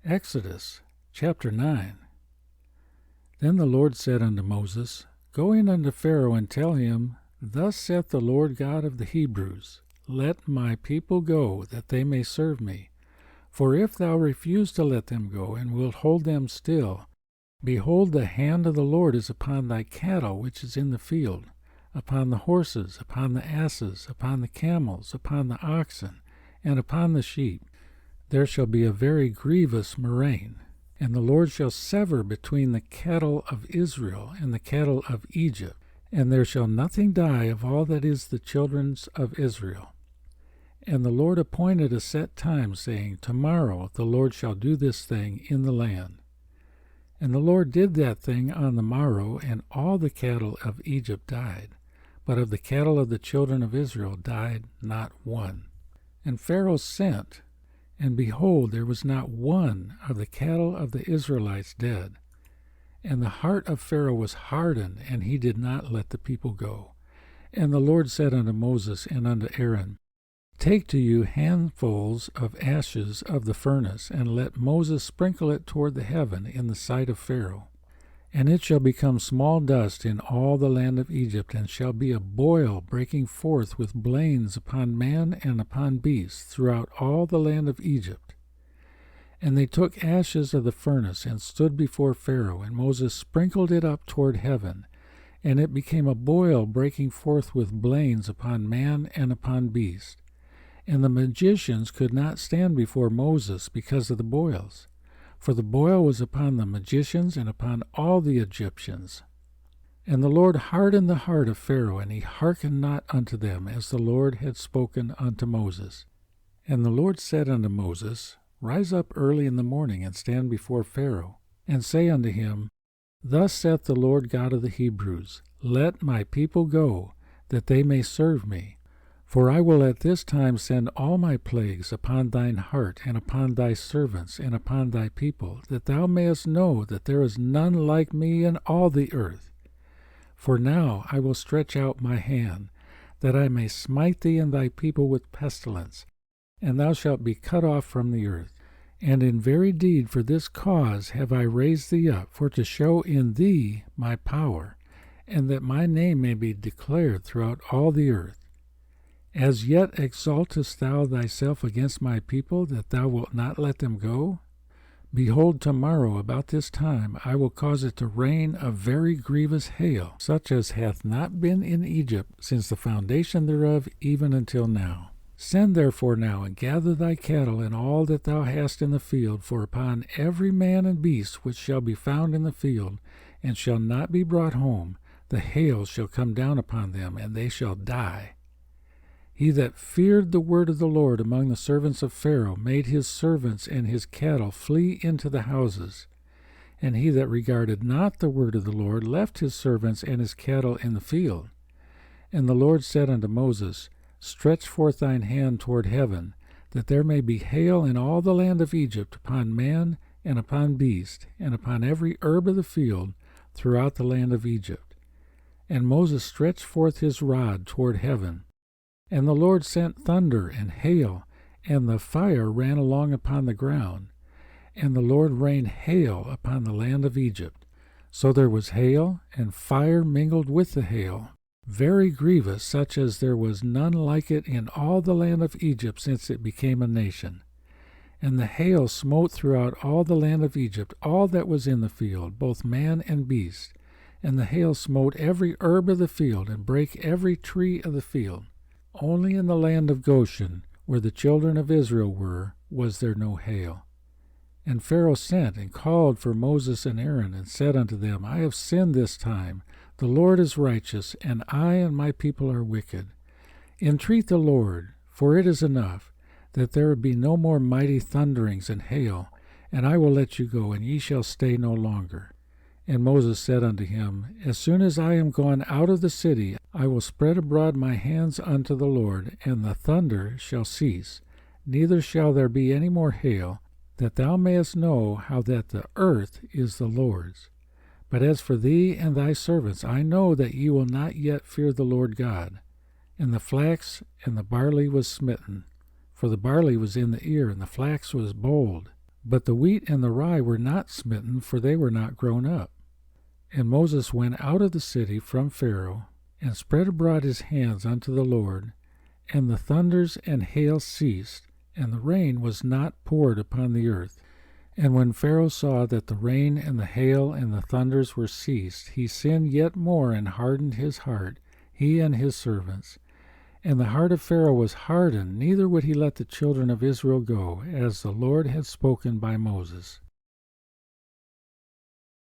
Exodus chapter 9. Then the Lord said unto Moses, Go in unto Pharaoh, and tell him, Thus saith the Lord God of the Hebrews, Let my people go, that they may serve me. For if thou refuse to let them go, and wilt hold them still, behold, the hand of the Lord is upon thy cattle which is in the field, upon the horses, upon the asses, upon the camels, upon the oxen, and upon the sheep. There shall be a very grievous murrain, and the Lord shall sever between the cattle of Israel and the cattle of Egypt, and there shall nothing die of all that is the children of Israel. And the Lord appointed a set time, saying, Tomorrow the Lord shall do this thing in the land. And the Lord did that thing on the morrow, and all the cattle of Egypt died, but of the cattle of the children of Israel died not one. And Pharaoh sent, and behold, there was not one of the cattle of the Israelites dead. And the heart of Pharaoh was hardened, and he did not let the people go. And the Lord said unto Moses and unto Aaron, Take to you handfuls of ashes of the furnace, and let Moses sprinkle it toward the heaven in the sight of Pharaoh. And it shall become small dust in all the land of Egypt, and shall be a boil breaking forth with blains upon man and upon beast throughout all the land of Egypt. And they took ashes of the furnace, and stood before Pharaoh, and Moses sprinkled it up toward heaven, and it became a boil breaking forth with blains upon man and upon beast. And the magicians could not stand before Moses because of the boils. For the boil was upon the magicians and upon all the Egyptians. And the Lord hardened the heart of Pharaoh, and he hearkened not unto them, as the Lord had spoken unto Moses. And the Lord said unto Moses, Rise up early in the morning, and stand before Pharaoh, and say unto him, Thus saith the Lord God of the Hebrews, Let my people go, that they may serve me. For I will at this time send all my plagues upon thine heart, and upon thy servants, and upon thy people, that thou mayest know that there is none like me in all the earth. For now I will stretch out my hand, that I may smite thee and thy people with pestilence, and thou shalt be cut off from the earth. And in very deed for this cause have I raised thee up, for to show in thee my power, and that my name may be declared throughout all the earth. As yet exaltest thou thyself against my people, that thou wilt not let them go? Behold, tomorrow about this time I will cause it to rain a very grievous hail, such as hath not been in Egypt since the foundation thereof even until now. Send therefore now, and gather thy cattle and all that thou hast in the field, for upon every man and beast which shall be found in the field, and shall not be brought home, the hail shall come down upon them, and they shall die. He that feared the word of the Lord among the servants of Pharaoh made his servants and his cattle flee into the houses. And he that regarded not the word of the Lord left his servants and his cattle in the field. And the Lord said unto Moses, Stretch forth thine hand toward heaven, that there may be hail in all the land of Egypt upon man and upon beast, and upon every herb of the field throughout the land of Egypt. And Moses stretched forth his rod toward heaven. And the Lord sent thunder and hail, and the fire ran along upon the ground. And the Lord rained hail upon the land of Egypt. So there was hail, and fire mingled with the hail, very grievous, such as there was none like it in all the land of Egypt since it became a nation. And the hail smote throughout all the land of Egypt all that was in the field, both man and beast. And the hail smote every herb of the field, and brake every tree of the field. Only in the land of Goshen, where the children of Israel were, was there no hail. And Pharaoh sent and called for Moses and Aaron, and said unto them, I have sinned this time. The Lord is righteous, and I and my people are wicked. Entreat the Lord, for it is enough, that there be no more mighty thunderings and hail, and I will let you go, and ye shall stay no longer. And Moses said unto him, As soon as I am gone out of the city, I will spread abroad my hands unto the Lord, and the thunder shall cease, neither shall there be any more hail, that thou mayest know how that the earth is the Lord's. But as for thee and thy servants, I know that ye will not yet fear the Lord God. And the flax and the barley was smitten, for the barley was in the ear, and the flax was bold. But the wheat and the rye were not smitten, for they were not grown up. And Moses went out of the city from Pharaoh, and spread abroad his hands unto the Lord, and the thunders and hail ceased, and the rain was not poured upon the earth. And when Pharaoh saw that the rain and the hail and the thunders were ceased, he sinned yet more and hardened his heart, he and his servants. And the heart of Pharaoh was hardened, neither would he let the children of Israel go, as the Lord had spoken by Moses.